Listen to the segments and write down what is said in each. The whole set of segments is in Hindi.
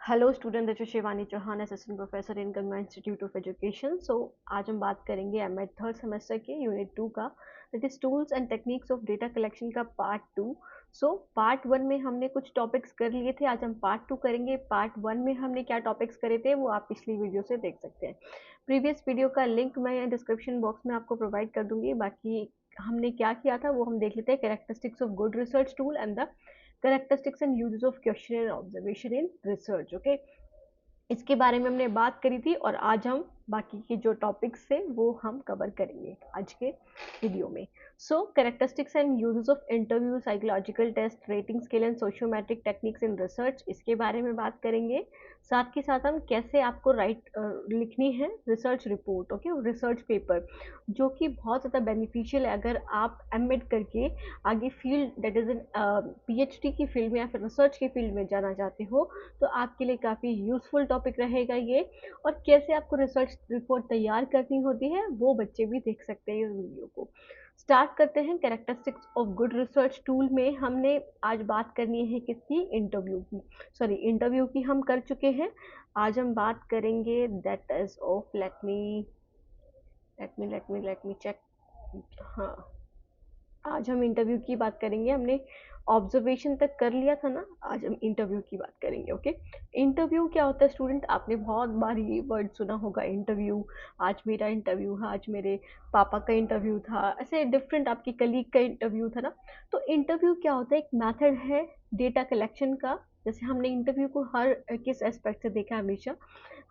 Hello student, this is Shivani Chauhan, assistant professor in Ganga institute of education. आज हम बात करेंगे एमएड थर्ड सेमेस्टर के यूनिट 2 का, that is tools and techniques of data collection का पार्ट 2। पार्ट 1 में हमने कुछ टॉपिक्स कर लिए थे, आज हम पार्ट 2 करेंगे। पार्ट 1 में हमने क्या टॉपिक्स करे थे वो आप पिछली वीडियो से देख सकते हैं। प्रीवियस वीडियो का लिंक मैं डिस्क्रिप्शन बॉक्स में आपको प्रोवाइड कर दूंगी। बाकी हमने क्या किया था वो हम देख लेते हैं। Characteristics of good research tool and the characteristics and uses of question and observation in research। okay, इसके बारे में हमने बात करी थी और आज हम बाकी के जो टॉपिक्स थे वो हम कवर करेंगे आज के वीडियो में। Characteristics and uses of interview, psychological test, rating scale and sociometric techniques in research, इसके बारे में बात करेंगे। साथ के साथ हम कैसे आपको लिखनी है research report, okay, research paper, जो कि बहुत ज़्यादा बेनिफिशियल है अगर आप एमएड करके आगे field that is in PhD की फील्ड में या फिर रिसर्च की फील्ड में जाना चाहते हो, तो आपके लिए काफ़ी यूजफुल टॉपिक रहेगा ये। और कैसे आपको रिसर्च रिपोर्ट तैयार करनी होती है वो बच्चे भी देख सकते हैं इस वीडियो को। स्टार्ट करते हैं। Characteristics of good research tool में हमने आज बात करनी है किसकी, इंटरव्यू की। सॉरी, इंटरव्यू की हम कर चुके हैं, आज हम बात करेंगे that is of let me check. हाँ, आज हम इंटरव्यू की बात करेंगे। हमने ऑब्जर्वेशन तक कर लिया था ना, आज हम इंटरव्यू की बात करेंगे। ओके, इंटरव्यू क्या होता है स्टूडेंट, आपने बहुत बार ये वर्ड सुना होगा, इंटरव्यू। आज मेरा इंटरव्यू है, आज मेरे पापा का इंटरव्यू था, ऐसे डिफरेंट आपकी कलीग का इंटरव्यू था ना। तो इंटरव्यू क्या होता है, एक मेथड है डेटा कलेक्शन का। जैसे हमने इंटरव्यू को हर किस एस्पेक्ट से देखा है, हमेशा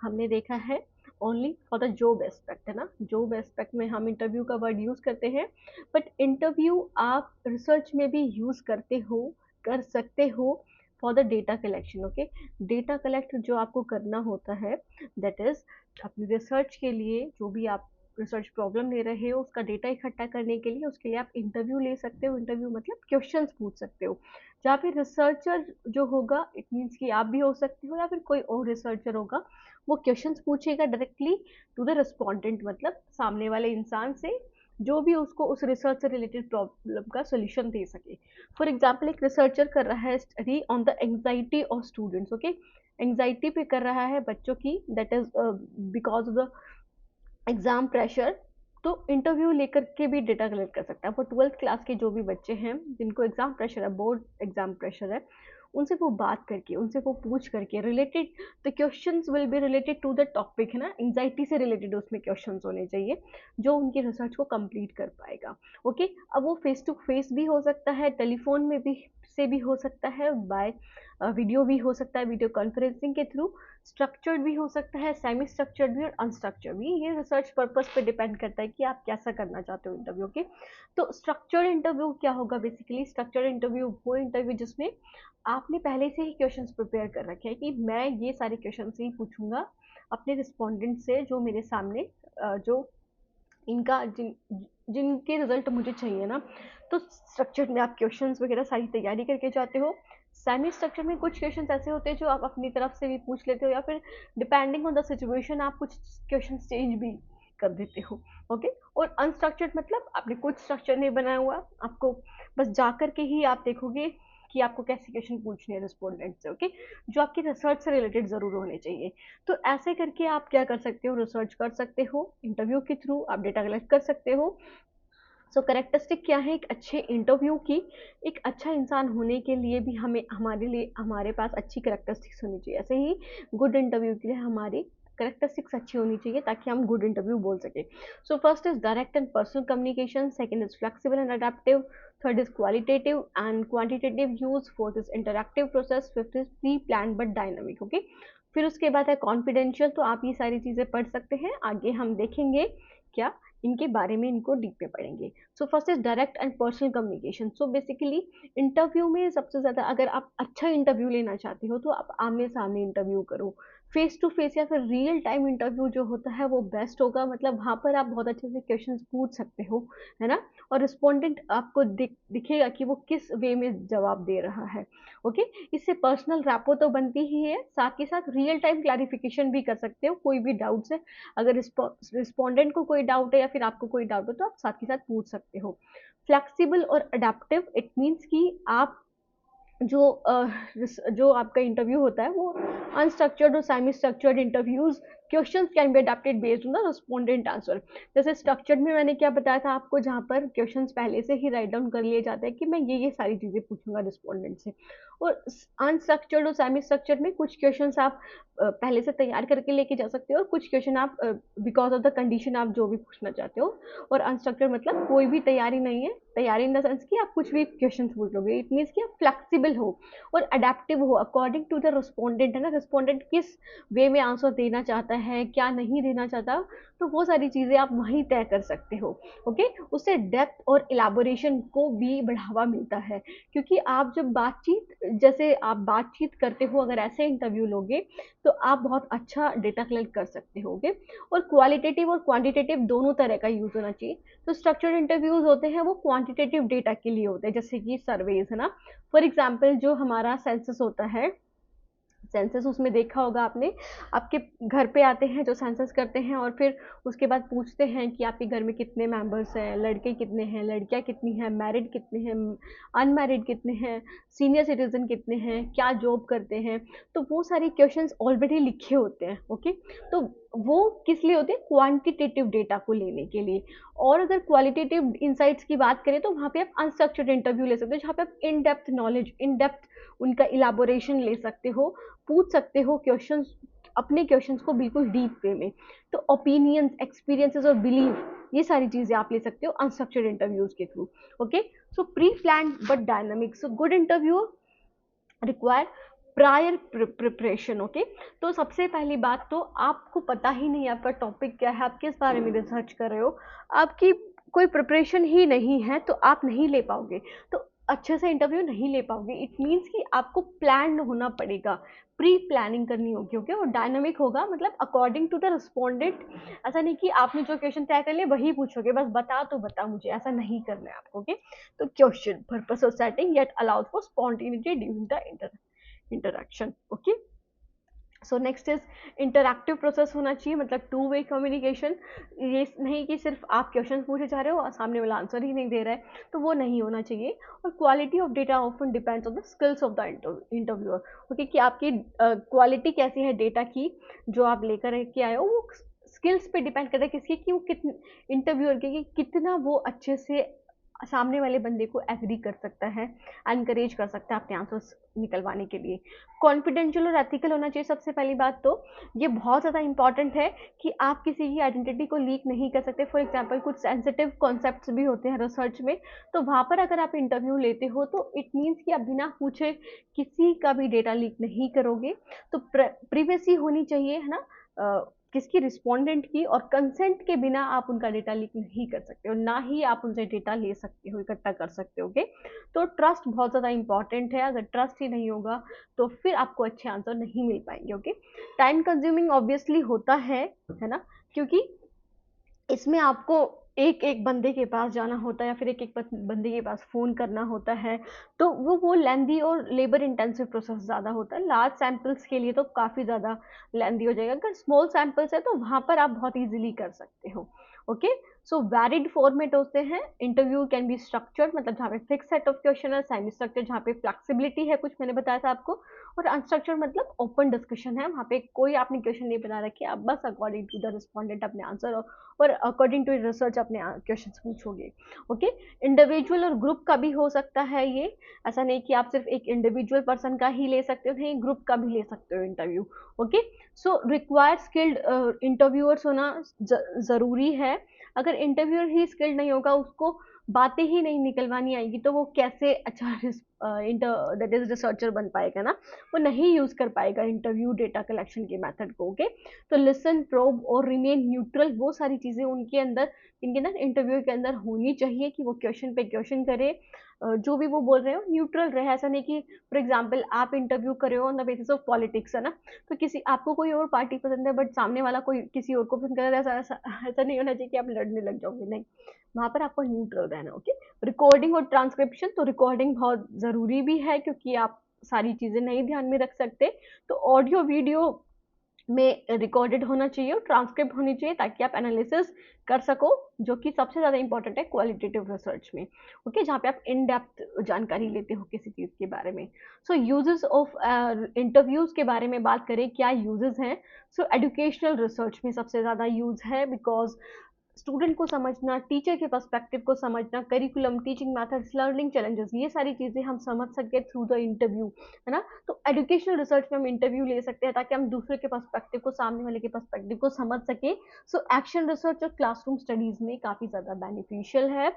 हमने देखा है only for the job aspect, है ना। जॉब एस्पेक्ट में हम इंटरव्यू का वर्ड यूज करते हैं, बट इंटरव्यू आप रिसर्च में भी यूज करते हो, कर सकते हो for the data collection. Okay, data collect जो आपको करना होता है दैट इज अपनी रिसर्च के लिए, जो भी आप रिसर्च प्रॉब्लम ले रहे हो उसका डेटा इकट्ठा करने के लिए, उसके लिए आप इंटरव्यू ले सकते हो। इंटरव्यू मतलब क्वेश्चंस पूछ सकते हो, जहाँ पे रिसर्चर जो होगा, इट मीन्स कि आप भी हो सकते हो या फिर कोई और रिसर्चर होगा, वो क्वेश्चंस पूछेगा डायरेक्टली टू द रिस्पोंडेंट, मतलब सामने वाले इंसान से, जो भी उसको उस रिसर्च से रिलेटेड प्रॉब्लम का सोल्यूशन दे सके। फॉर एग्जाम्पल, एक रिसर्चर कर रहा है study on the anxiety of students. Okay, anxiety पे कर रहा है बच्चों की, that is because of the exam pressure. तो इंटरव्यू लेकर के भी डेटा कलेक्ट कर सकता है। वो 12th क्लास के जो भी बच्चे हैं जिनको एग्जाम प्रेशर है, बोर्ड एग्जाम प्रेशर है, उनसे वो बात करके, उनसे वो पूछ करके related, the questions will be related to the topic, है ना। एंग्जाइटी से रिलेटेड उसमें क्वेश्चंस होने चाहिए जो उनकी रिसर्च को कंप्लीट कर पाएगा। ओके, अब वो फेस टू फेस भी हो सकता है, टेलीफोन में भी से भी हो सकता है, बाय वीडियो भी हो सकता है, वीडियो कॉन्फ्रेंसिंग के थ्रू, स्ट्रक्चर्ड भी हो सकता है, सेमी स्ट्रक्चर्ड भी और अनस्ट्रक्चर्ड भी। ये रिसर्च पर्पस पे डिपेंड करता है कि आप कैसा करना चाहते हो इंटरव्यू के। तो स्ट्रक्चर्ड इंटरव्यू क्या होगा, बेसिकली स्ट्रक्चर्ड इंटरव्यू वो इंटरव्यू जिसमें आपने पहले से ही क्वेश्चंस प्रिपेयर कर रखे हैं कि मैं ये सारे क्वेश्चन ही पूछूंगा अपने रिस्पोंडेंट से, जो मेरे सामने जो इनका जिनके रिजल्ट मुझे चाहिए ना। तो स्ट्रक्चर में आप क्वेश्चंस वगैरह सारी तैयारी करके जाते हो। सेमी स्ट्रक्चर में कुछ क्वेश्चंस ऐसे होते हैं जो आप अपनी तरफ से भी पूछ लेते हो, या फिर डिपेंडिंग ऑन द सिचुएशन आप कुछ क्वेश्चन चेंज भी कर देते हो। ओके, और अनस्ट्रक्चर्ड मतलब आपने कुछ स्ट्रक्चर नहीं बनाया हुआ, आपको बस जा कर के ही आप देखोगे कि आपको कैसे क्वेश्चन पूछने हैं रिस्पोंडेंट से। ओके, जो आपकी रिसर्च से रिलेटेड जरूर होने चाहिए। तो ऐसे करके आप क्या कर सकते हो, रिसर्च कर सकते हो, इंटरव्यू के थ्रू आप डेटा कलेक्ट कर सकते हो। कैरेक्टरिस्टिक क्या है एक अच्छे इंटरव्यू की, एक अच्छा इंसान होने के लिए भी हमें, हमारे लिए, हमारे पास अच्छी करेक्टरिस्टिक्स होनी चाहिए। ऐसे ही गुड इंटरव्यू के लिए हमारी करेक्टरिस्टिक्स अच्छी होनी चाहिए ताकि हम गुड इंटरव्यू बोल सके। First is direct and personal communication, second is flexible and adaptive, third is qualitative and quantitative use, fourth is interactive process, fifth is pre plan but dynamic. Okay, फिर उसके बाद है कॉन्फिडेंशियल। तो आप ये सारी चीजें पढ़ सकते हैं, आगे हम देखेंगे क्या इनके बारे में, इनको डीप में पढ़ेंगे। First is direct and personal communication. Basically interview में सबसे ज़्यादा अगर आप अच्छा इंटरव्यू लेना चाहते हो तो आप आमने सामने इंटरव्यू करो, फेस टू फेस या फिर रियल टाइम इंटरव्यू जो होता है वो बेस्ट होगा। मतलब वहाँ पर आप बहुत अच्छे से क्वेश्चंस पूछ सकते हो, है ना, और रिस्पोंडेंट आपको दिखेगा कि वो किस वे में जवाब दे रहा है। ओके, इससे पर्सनल रैपो तो बनती ही है, साथ ही साथ रियल टाइम क्लैरिफिकेशन भी कर सकते हो कोई भी डाउट्स है। अगर रिस्पोंडेंट को कोई डाउट है या फिर आपको कोई डाउट है तो आप साथ के साथ पूछ सकते हो। फ्लेक्सिबल और अडेप्टिव, इट मीन्स कि आप जो जो आपका इंटरव्यू होता है वो अनस्ट्रक्चर्ड और semi structured interviews questions can be adapted based on the respondent answer. जैसे स्ट्रक्चर्ड में मैंने क्या बताया था आपको, जहाँ पर क्वेश्चंस पहले से ही राइट डाउन कर लिए जाते हैं कि मैं ये सारी चीज़ें पूछूंगा रिस्पोंडेंट से। और अनस्ट्रक्चर्ड और सेमी स्ट्रक्चर्ड में कुछ क्वेश्चंस आप पहले से तैयार करके लेके जा सकते हो, और कुछ क्वेश्चन आप बिकॉज ऑफ द कंडीशन आप जो भी पूछना चाहते हो। और अनस्ट्रक्चर्ड मतलब कोई भी तैयारी नहीं है, तैयारी इन द सेंस कि आप कुछ भी क्वेश्चन पूछ लोगे। इट मीन्स कि आप फ्लेक्सिबल हो और अडेप्टिव हो अकॉर्डिंग टू द रिस्पोंडेंट, है ना। रिस्पोंडेंट किस वे में आंसर देना चाहता है, क्या नहीं देना चाहता, तो वो सारी चीज़ें आप वहीं तय कर सकते हो। ओके, उससे डेप्थ और इलाबोरेशन को भी बढ़ावा मिलता है, क्योंकि आप जब बातचीत, जैसे आप बातचीत करते हो, अगर ऐसे इंटरव्यू लोगे तो आप बहुत अच्छा डेटा कलेक्ट कर सकते होगे। और क्वालिटेटिव और क्वांटिटेटिव दोनों तरह का यूज़ होना चाहिए। तो स्ट्रक्चर्ड इंटरव्यूज होते हैं वो क्वांटिटेटिव डेटा के लिए होते हैं, जैसे कि सर्वेज, है ना। फॉर एग्जाम्पल जो हमारा सेंसस होता है, सेंसस उसमें देखा होगा आपने, आपके घर पे आते हैं जो सेंसस करते हैं, और फिर उसके बाद पूछते हैं कि आपके घर में कितने मेंबर्स हैं, लड़के कितने हैं, लड़कियां कितनी हैं, मैरिड कितने हैं, अनमैरिड कितने हैं, सीनियर सिटीजन कितने हैं, क्या जॉब करते हैं। तो वो सारे क्वेश्चंस ऑलरेडी लिखे होते हैं। ओके, तो वो किस लिए होते हैं, क्वांटिटेटिव डेटा को लेने के लिए। और अगर क्वालिटेटिव इंसाइट्स की बात करें तो वहाँ पे आप अनस्ट्रक्चर्ड इंटरव्यू ले सकते हो, जहाँ पे आप in depth knowledge, in depth उनका इलाबोरेशन ले सकते हो, पूछ सकते हो क्वेश्चंस, अपने क्वेश्चंस को बिल्कुल डीप वे में। तो ओपिनियंस, एक्सपीरियंसेस और बिलीफ, ये सारी चीजें आप ले सकते हो अनस्ट्रक्चर्ड इंटरव्यूज के थ्रू। Okay, so pre plan but dynamic, so good interview require prior preparation. Okay, तो सबसे पहली बात तो आपको पता ही नहीं आपका टॉपिक क्या है, आप किस बारे में रिसर्च कर रहे हो, आपकी कोई प्रिपरेशन ही नहीं है, तो आप नहीं ले पाओगे, तो अच्छे से इंटरव्यू नहीं ले पाओगे। इट मीन्स कि आपको प्लान होना पड़ेगा, प्री प्लानिंग करनी होगी। ओके, और डायनामिक होगा मतलब अकॉर्डिंग टू द रिस्पोंडेंट। ऐसा नहीं कि आपने जो क्वेश्चन तय कर लिया वही पूछोगे, बस बता तो बता मुझे, ऐसा नहीं करना है आपको। ओके, तो question purpose of setting yet allowed for spontaneity during the interaction. Okay, so next is interactive process होना चाहिए, मतलब टू वे कम्युनिकेशन। ये नहीं कि सिर्फ आप क्वेश्चन पूछे जा रहे हो और सामने वाला आंसर ही नहीं दे रहा है, तो वो नहीं होना चाहिए। और quality of data often depends on the skills of the interviewer. Okay, कि आपकी क्वालिटी कैसी है डेटा की जो आप लेकर के आए हो, वो स्किल्स पे डिपेंड करता है किसकी, कि वो कितने, इंटरव्यूअर के, कि कितना वो अच्छे से सामने वाले बंदे को एग्री कर सकता है, एनकरेज कर सकता है अपने आंसर्स निकलवाने के लिए। कॉन्फिडेंशियल और एथिकल होना चाहिए सबसे पहली बात तो, ये बहुत ज़्यादा इंपॉर्टेंट है कि आप किसी की आइडेंटिटी को लीक नहीं कर सकते। फॉर एग्जांपल कुछ सेंसिटिव कॉन्सेप्ट्स भी होते हैं रिसर्च में, तो वहाँ पर अगर आप इंटरव्यू लेते हो तो इट मीन्स कि आप बिना पूछे किसी का भी डेटा लीक नहीं करोगे। तो प्रिवेसी होनी चाहिए, है ना, किसकी, रिस्पोंडेंट की, और कंसेंट के बिना आप उनका डेटा लीक नहीं कर सकते हो, ना ही आप उनसे डेटा ले सकते हो, इकट्ठा कर सकते हो। ओके, तो ट्रस्ट बहुत ज़्यादा इंपॉर्टेंट है, अगर ट्रस्ट ही नहीं होगा तो फिर आपको अच्छे आंसर नहीं मिल पाएंगे। ओके, टाइम कंज्यूमिंग ऑब्वियसली होता है ना, क्योंकि इसमें आपको एक एक बंदे के पास जाना होता है, या फिर एक एक बंदे के पास फ़ोन करना होता है, तो वो लेंदी और लेबर इंटेंसिव प्रोसेस ज़्यादा होता है। लार्ज सैम्पल्स के लिए तो काफ़ी ज़्यादा लेंदी हो जाएगा, अगर स्मॉल सैम्पल्स है तो वहाँ पर आप बहुत ईजिली कर सकते हो। ओके, सो वैरिड फॉर्मेट होते हैं। इंटरव्यू कैन बी स्ट्रक्चर्ड, मतलब जहाँ पे फिक्स सेट ऑफ क्वेश्चन है, सेमी स्ट्रक्चर्ड जहाँ पे फ्लेक्सिबिलिटी है, कुछ मैंने बताया था आपको, और अनस्ट्रक्चर्ड मतलब ओपन डिस्कशन है, वहाँ पे कोई आपने क्वेश्चन नहीं बना रखे, आप बस अकॉर्डिंग टू द रिस्पॉन्डेंट अपने आंसर और अकॉर्डिंग टू रिसर्च अपने क्वेश्चन पूछोगे। ओके, इंडिविजुअल और ग्रुप का भी हो सकता है ये, ऐसा नहीं कि आप सिर्फ एक इंडिविजुअल पर्सन का ही ले सकते हो, नहीं, ग्रुप का भी ले सकते हो interview. Okay, so required skilled interviewers होना ज़रूरी है। अगर इंटरव्यूअर ही स्किल्ड नहीं होगा, उसको बातें ही नहीं निकलवानी आएगी, तो वो कैसे अच्छा दैट इज रिसर्चर बन पाएगा ना, वो नहीं यूज कर पाएगा इंटरव्यू डेटा कलेक्शन के मेथड को। ओके, तो लिसन, प्रोब और रिमेन न्यूट्रल, वो सारी चीजें उनके अंदर, इनके ना इंटरव्यू के अंदर होनी चाहिए, कि वो क्वेश्चन पे क्वेश्चन करे, जो भी वो बोल रहे हो न्यूट्रल रहे। ऐसा नहीं कि फॉर एग्जाम्पल आप इंटरव्यू करे हो on the basis of politics, है ना, तो किसी, आपको कोई और पार्टी पसंद है बट सामने वाला कोई किसी और को पसंद कर रहा है, ऐसा नहीं होना चाहिए कि आप लड़ने लग जाओगे, नहीं, वहां पर आपको न्यूट्रल रहना। ओके, रिकॉर्डिंग और ट्रांसक्रिप्शन, तो रिकॉर्डिंग बहुत ज़रूरी भी है, क्योंकि आप सारी चीज़ें नहीं ध्यान में रख सकते, तो ऑडियो वीडियो में रिकॉर्डेड होना चाहिए और ट्रांसक्रिप्ट होनी चाहिए, ताकि आप एनालिसिस कर सको, जो कि सबसे ज़्यादा इंपॉर्टेंट है क्वालिटेटिव रिसर्च में। ओके, जहाँ पे आप इन डेप्थ जानकारी लेते हो किसी चीज़ के बारे में। सो यूजेस ऑफ इंटरव्यूज़ के बारे में बात करें, क्या यूजेस हैं? सो एजुकेशनल रिसर्च में सबसे ज़्यादा यूज़ है, बिकॉज स्टूडेंट को समझना, टीचर के पर्सपेक्टिव को समझना, curriculum, teaching methods, learning challenges, ये सारी चीज़ें हम समझ सके थ्रू द इंटरव्यू, है ना? तो एजुकेशनल रिसर्च में हम इंटरव्यू ले सकते हैं, ताकि हम दूसरे के पर्सपेक्टिव को, सामने वाले के पर्सपेक्टिव को समझ सके। सो एक्शन रिसर्च और क्लासरूम स्टडीज में काफ़ी ज़्यादा बेनिफिशियल है।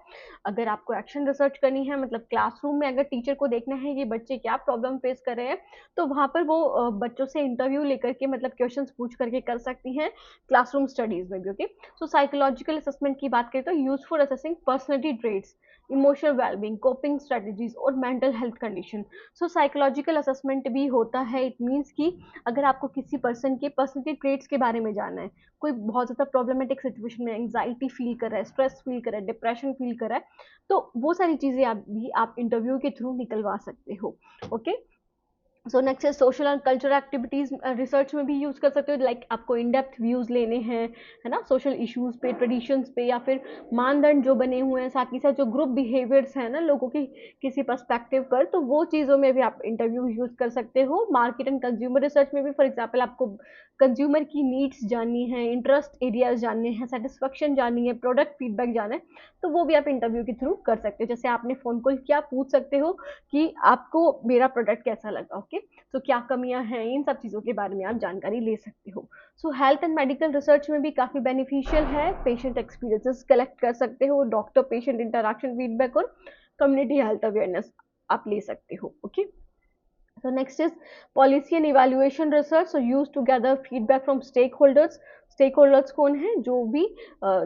अगर आपको एक्शन रिसर्च करनी है, मतलब क्लासरूम में अगर टीचर को देखना है ये बच्चे क्या प्रॉब्लम फेस कर रहे हैं, तो वहाँ पर वो बच्चों से इंटरव्यू लेकर के, मतलब क्वेश्चन पूछ करके कर सकती हैं, क्लासरूम स्टडीज में भी। ओके, सो साइकोलॉजिकल असेसमेंट की बात करें तो use for assessing personality traits, emotional wellbeing, coping strategies और मेंटल हेल्थ कंडीशन। सो साइकोलॉजिकल असेसमेंट भी होता है। इट मीन्स कि अगर आपको किसी पर्सन के पर्सनैलिटी ट्रेट्स के बारे में जानना है, कोई बहुत ज़्यादा प्रॉब्लमेटिक सिचुएशन में एंग्जाइटी फील कर रहा है, स्ट्रेस फील कर रहा है, डिप्रेशन फील कर रहा है, तो वो सारी चीज़ें आप इंटरव्यू के थ्रू निकलवा सकते हो। ओके, सो नेक्स्ट है social and cultural activities, research में भी यूज कर सकते हो। लाइक आपको इन डेप्थ व्यूज लेने हैं, है ना, सोशल इश्यूज पे, ट्रेडिशंस पे, या फिर मानदंड जो बने हुए हैं, साथ ही साथ जो ग्रुप बिहेवियर्स हैं ना लोगों की किसी पर्सपेक्टिव पर, तो वो चीज़ों में भी आप इंटरव्यू यूज कर सकते हो। मार्केट एंड कंज्यूमर रिसर्च में भी फॉर एग्जाम्पल आपको कंज्यूमर की नीड्स जाननी है, इंटरेस्ट एरियाज जानने हैं, सेटिस्फेक्शन जाननी है, प्रोडक्ट फीडबैक जानना है, तो वो भी आप इंटरव्यू के थ्रू कर सकते हो। जैसे आपने फोन कॉल किया, पूछ सकते हो कि आपको मेरा प्रोडक्ट कैसा लगा। ओके, तो क्या कमियां हैं, इन सब चीज़ों के बारे में आप जानकारी ले सकते हो। सो हेल्थ एंड मेडिकल रिसर्च में भी काफ़ी बेनिफिशियल है। पेशेंट एक्सपीरियंसेस कलेक्ट कर सकते हो, डॉक्टर पेशेंट इंटरैक्शन फीडबैक और कम्युनिटी हेल्थ अवेयरनेस आप ले सकते हो। Okay, so next is policy and evaluation research, so used to gather feedback from stakeholders। stakeholders कौन है? जो भी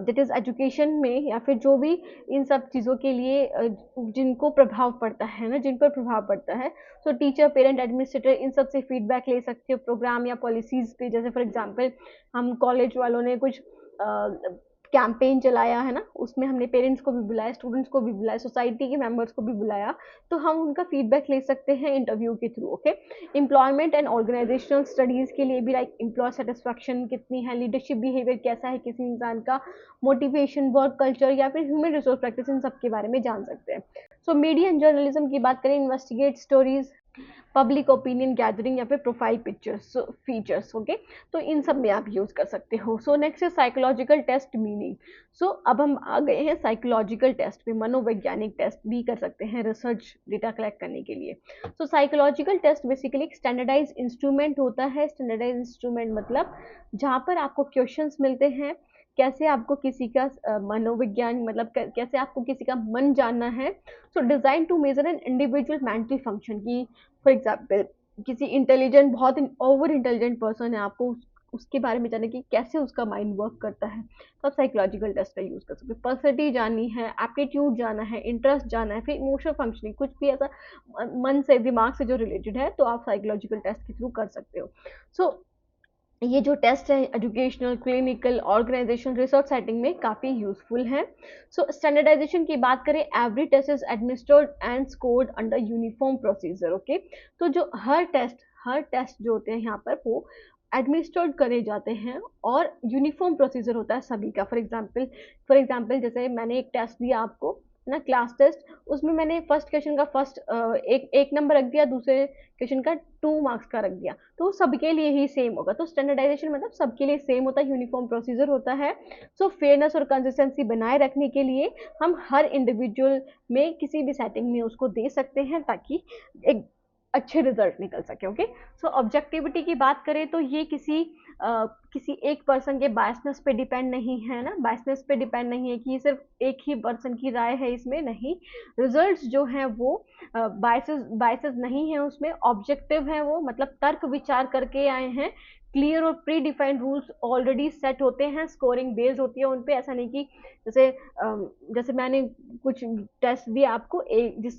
that is education में, या फिर जो भी इन सब चीज़ों के लिए जिनको प्रभाव पड़ता है ना, जिन पर प्रभाव पड़ता है, सो टीचर, पेरेंट, एडमिनिस्ट्रेटर, इन सब से फीडबैक ले सकते हो प्रोग्राम या पॉलिसीज पे। जैसे फॉर एग्जांपल हम कॉलेज वालों ने कुछ कैंपेन चलाया है ना, उसमें हमने पेरेंट्स को भी बुलाया, स्टूडेंट्स को भी बुलाया, सोसाइटी के मेंबर्स को भी बुलाया, तो हम उनका फीडबैक ले सकते हैं इंटरव्यू के थ्रू। Okay, employment and organisational studies के लिए भी, लाइक एम्प्लॉय सेटिस्फैक्शन कितनी है, लीडरशिप बिहेवियर कैसा है किसी इंसान का, मोटिवेशन, वर्क कल्चर, या फिर ह्यूमन रिसोर्स प्रैक्टिस, इन सब के बारे में जान सकते हैं। सो मीडिया एंड जर्नलिज्म की बात करें, investigate stories, public opinion gathering, या फिर प्रोफाइल पिक्चर्स, फीचर्स। ओके, तो इन सब में आप यूज कर सकते हो। सो नेक्स्ट है साइकोलॉजिकल टेस्ट मीनिंग। सो अब हम आ गए हैं साइकोलॉजिकल टेस्ट पे, मनोवैज्ञानिक टेस्ट भी कर सकते हैं रिसर्च डेटा कलेक्ट करने के लिए। सो साइकोलॉजिकल टेस्ट बेसिकली एक स्टैंडर्डाइज इंस्ट्रूमेंट होता है। स्टैंडर्डाइज इंस्ट्रूमेंट मतलब जहाँ पर आपको क्वेश्चंस मिलते हैं, कैसे आपको किसी का मनोविज्ञान, मतलब कैसे आपको किसी का मन जानना है। So design to measure an individual mental function की, फॉर एग्जाम्पल किसी इंटेलिजेंट, बहुत ओवर इंटेलिजेंट पर्सन है, आपको उसके बारे में जानना कि कैसे उसका माइंड वर्क करता है, तो आप साइकोलॉजिकल टेस्ट का यूज कर सकते हो। पर्सनैलिटी जाननी है, एप्टीट्यूड जानना है, इंटरेस्ट जानना है, फिर इमोशनल फंक्शनिंग, कुछ भी ऐसा मन से, दिमाग से जो रिलेटेड है, तो आप साइकोलॉजिकल टेस्ट के थ्रू कर सकते हो। सो ये जो टेस्ट है educational, clinical, organisation, research setting में काफ़ी यूजफुल है। सो स्टैंडर्डाइजेशन की बात करें, every test is administered and scored under uniform procedure. Okay, तो जो हर टेस्ट जो होते हैं यहाँ पर, वो एडमिनिस्टर्ड करे जाते हैं और यूनिफॉर्म प्रोसीजर होता है सभी का। फॉर एग्जाम्पल जैसे मैंने एक टेस्ट दिया आपको ना, क्लास टेस्ट, उसमें मैंने फर्स्ट क्वेश्चन का फर्स्ट एक नंबर रख दिया, दूसरे क्वेश्चन का 2 मार्क्स का रख दिया, तो सबके लिए ही सेम होगा। तो स्टैंडर्डाइजेशन मतलब सबके लिए सेम होता है, यूनिफॉर्म प्रोसीजर होता है। सो फेयरनेस और कंसिस्टेंसी बनाए रखने के लिए हम हर इंडिविजुअल में किसी भी सेटिंग में उसको दे सकते हैं, ताकि एक अच्छे रिजल्ट निकल सके। ओके, सो ऑब्जेक्टिविटी की बात करें तो ये किसी एक पर्सन के बायसनेस पे डिपेंड नहीं है ना, बायसनेस पे डिपेंड नहीं है कि ये सिर्फ एक ही पर्सन की राय है, इसमें नहीं। रिजल्ट्स जो हैं वो बायसेस नहीं है, उसमें ऑब्जेक्टिव है वो, मतलब तर्क विचार करके आए हैं। क्लियर और pre defined rules already set होते हैं, स्कोरिंग बेस्ड होती है उन पे। ऐसा नहीं कि जैसे मैंने कुछ टेस्ट दिया आपको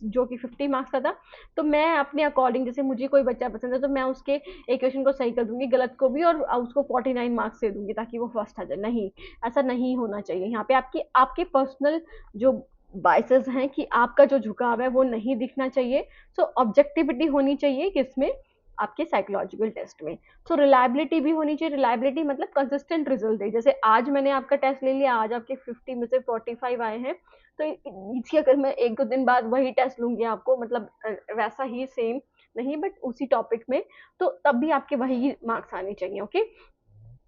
जो कि 50 मार्क्स का था, तो मैं अपने अकॉर्डिंग, जैसे मुझे कोई बच्चा पसंद है तो मैं उसके एक क्वेश्चन को सही कर दूंगी, गलत को भी, और उसको 49 मार्क्स दे दूंगी ताकि वो फर्स्ट आ जाए। नहीं, ऐसा नहीं होना चाहिए। यहाँ पे आपके पर्सनल जो बाइसेस हैं, कि आपका जो झुकाव है वो नहीं दिखना चाहिए। सो ऑब्जेक्टिविटी होनी चाहिए किसमें, आपके साइकोलॉजिकल टेस्ट में। तो रिलायबिलिटी भी होनी चाहिए। रिलायबिलिटी मतलब कंसिस्टेंट रिजल्ट दे। जैसे आज मैंने आपका टेस्ट ले लिया, आज आपके 50 में से 45 आए हैं, तो इसकी अगर मैं 1-2 दिन बाद वही टेस्ट लूँगी आपको, मतलब वैसा ही सेम नहीं बट उसी टॉपिक में, तो तब भी आपके वही मार्क्स आने चाहिए, ओके?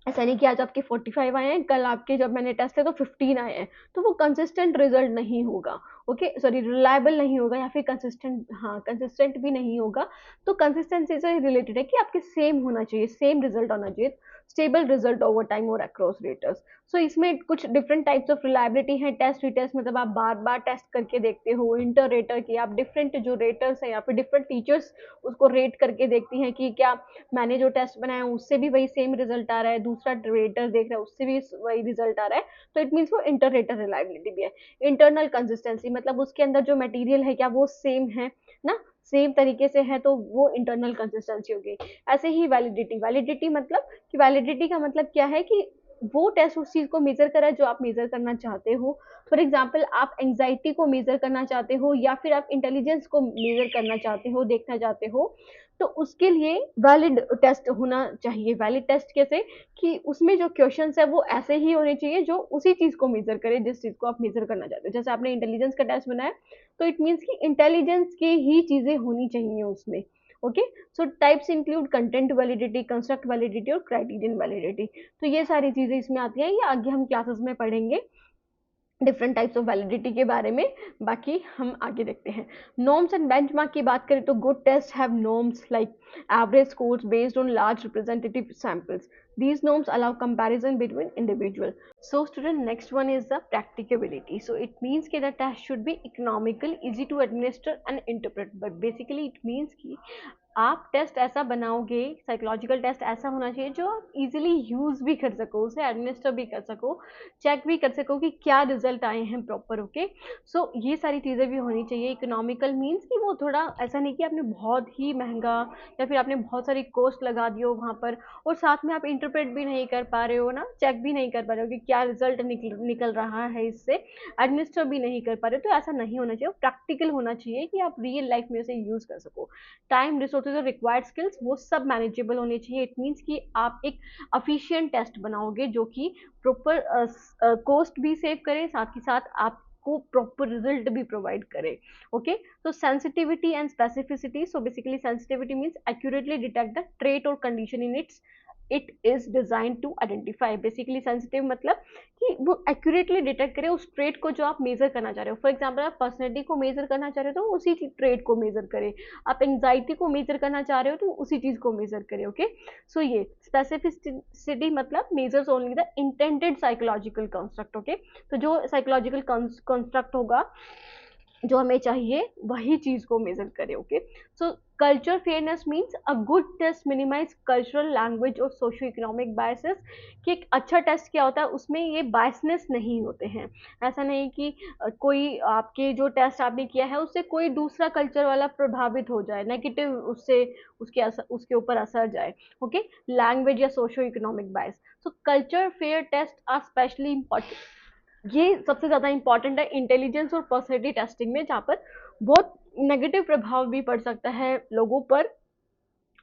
ऐसा नहीं कि आज आपके 45 आए हैं, कल आपके जब मैंने टेस्ट किया तो 15 आए हैं, तो वो कंसिस्टेंट रिजल्ट नहीं होगा, ओके? सॉरी, रिलायबल नहीं होगा, या फिर कंसिस्टेंट, हाँ, कंसिस्टेंट भी नहीं होगा। तो कंसिस्टेंसी से रिलेटेड है कि आपके सेम होना चाहिए, सेम रिजल्ट आना चाहिए, स्टेबल रिजल्ट ओवर टाइम और अक्रॉस रेटर्स। सो इसमें कुछ डिफरेंट टाइप्स ऑफ रिलायबिलिटी है। टेस्ट रिटेस्ट मतलब आप बार बार टेस्ट करके देखते हो। इंटर रेटर की आप डिफरेंट जो रेटर्स है या फिर डिफरेंट टीचर्स उसको रेट करके देखती हैं कि क्या मैंने जो टेस्ट बनाया उससे भी वही सेम रिजल्ट आ रहा है, दूसरा रेटर देख रहा है उससे भी वही रिजल्ट आ रहा है, तो इट मीन्स वो इंटर रेटर रिलायबिलिटी भी है। इंटरनल कंसिस्टेंसी मतलब उसके अंदर जो मटेरियल है क्या वो सेम है ना, सेम तरीके से है, तो वो इंटरनल कंसिस्टेंसी होगी। ऐसे ही वैलिडिटी, वैलिडिटी मतलब कि वैलिडिटी का मतलब क्या है कि वो टेस्ट उस चीज को मेजर करा है जो आप मेजर करना चाहते हो। फॉर एग्जाम्पल आप एंग्जाइटी को मेजर करना चाहते हो या फिर आप इंटेलिजेंस को मेजर करना चाहते हो, देखना चाहते हो, तो उसके लिए वैलिड टेस्ट होना चाहिए। वैलिड टेस्ट कैसे कि उसमें जो क्वेश्चंस है वो ऐसे ही होने चाहिए जो उसी चीज को मेजर करे जिस चीज को आप मेजर करना चाहते हो। जैसे आपने इंटेलिजेंस का टेस्ट बनाया, तो इट मीन्स कि इंटेलिजेंस की ही चीजें होनी चाहिए उसमें, ओके? सो types include content validity, construct validity और क्राइटेरियन वैलिडिटी। तो ये सारी चीजें इसमें आती हैं, ये आगे हम क्लासेस में पढ़ेंगे डिफरेंट टाइप्स ऑफ वैलिडिटी के बारे में। बाकी हम आगे देखते हैं। नॉर्म्स एंड बेंचमार्क की बात करें तो good test have norms like average scores based on large representative samples. These norms allow comparison between individual. So student, next one is the practicability. So it means कि the test should be economical, easy to administer and interpret. But basically it means कि आप टेस्ट ऐसा बनाओगे, साइकोलॉजिकल टेस्ट ऐसा होना चाहिए जो आप इजीली यूज भी कर सको, उसे एडमिनिस्टर भी कर सको, चेक भी कर सको कि क्या रिजल्ट आए हैं प्रॉपर, ओके? सो ये सारी चीज़ें भी होनी चाहिए। इकोनॉमिकल मीन्स कि वो थोड़ा ऐसा नहीं कि आपने बहुत ही महंगा या फिर आपने बहुत सारी कॉस्ट लगा दी हो वहाँ पर, और साथ में आप इंटरप्रेट भी नहीं कर पा रहे हो ना, चेक भी नहीं कर पा रहे हो कि क्या रिजल्ट निकल रहा है इससे, एडमिनिस्टर भी नहीं कर पा रहे हो। तो ऐसा नहीं होना चाहिए, प्रैक्टिकल होना चाहिए कि आप रियल लाइफ में उसे यूज कर सको। टाइम, रिसोर्सेज और रिक्वायर्ड स्किल्स वो सब मैनेजेबल होने चाहिए। इट मीन्स कि आप एक अफिशिएंट टेस्ट बनाओगे जो कि प्रॉपर कॉस्ट भी सेव करे, साथ ही साथ आपको प्रॉपर रिजल्ट भी प्रोवाइड करे, ओके? तो sensitivity and specificity. So basically sensitivity means accurately detect the trait और condition in its it is design to identify. Basically sensitive मतलब कि वो एक्यूरेटली डिटेक्ट करे उस ट्रेट को जो आप मेजर करना चाह रहे हो। फॉर एग्जाम्पल आप पर्सनैलिटी को मेजर करना चाह रहे हो तो उसी ट्रेट को मेजर करे, आप एंग्जाइटी को मेजर करना चाह रहे हो तो उसी चीज को मेजर करे, ओके? सो ये स्पेसिफिसिटी मतलब measures only the intended psychological construct, okay? तो जो साइकोलॉजिकल कंस्ट्रक्ट होगा जो हमें चाहिए वही चीज को मेजर करे, okay? So culture fairness means a good test minimise cultural, language और सोशो इकोनॉमिक बायसेस। कि एक अच्छा टेस्ट क्या होता है, उसमें ये बायसनेस नहीं होते हैं। ऐसा नहीं कि कोई आपके जो टेस्ट आपने किया है उससे कोई दूसरा कल्चर वाला प्रभावित हो जाए, नेगेटिव उससे उसके ऊपर असर जाए, ओके? लैंग्वेज या socio economic bias. So culture fair test are specially important, ये सबसे ज्यादा इंपॉर्टेंट है इंटेलिजेंस और पर्सनैलिटी टेस्टिंग में, जहाँ पर बहुत नेगेटिव प्रभाव भी पड़ सकता है लोगों पर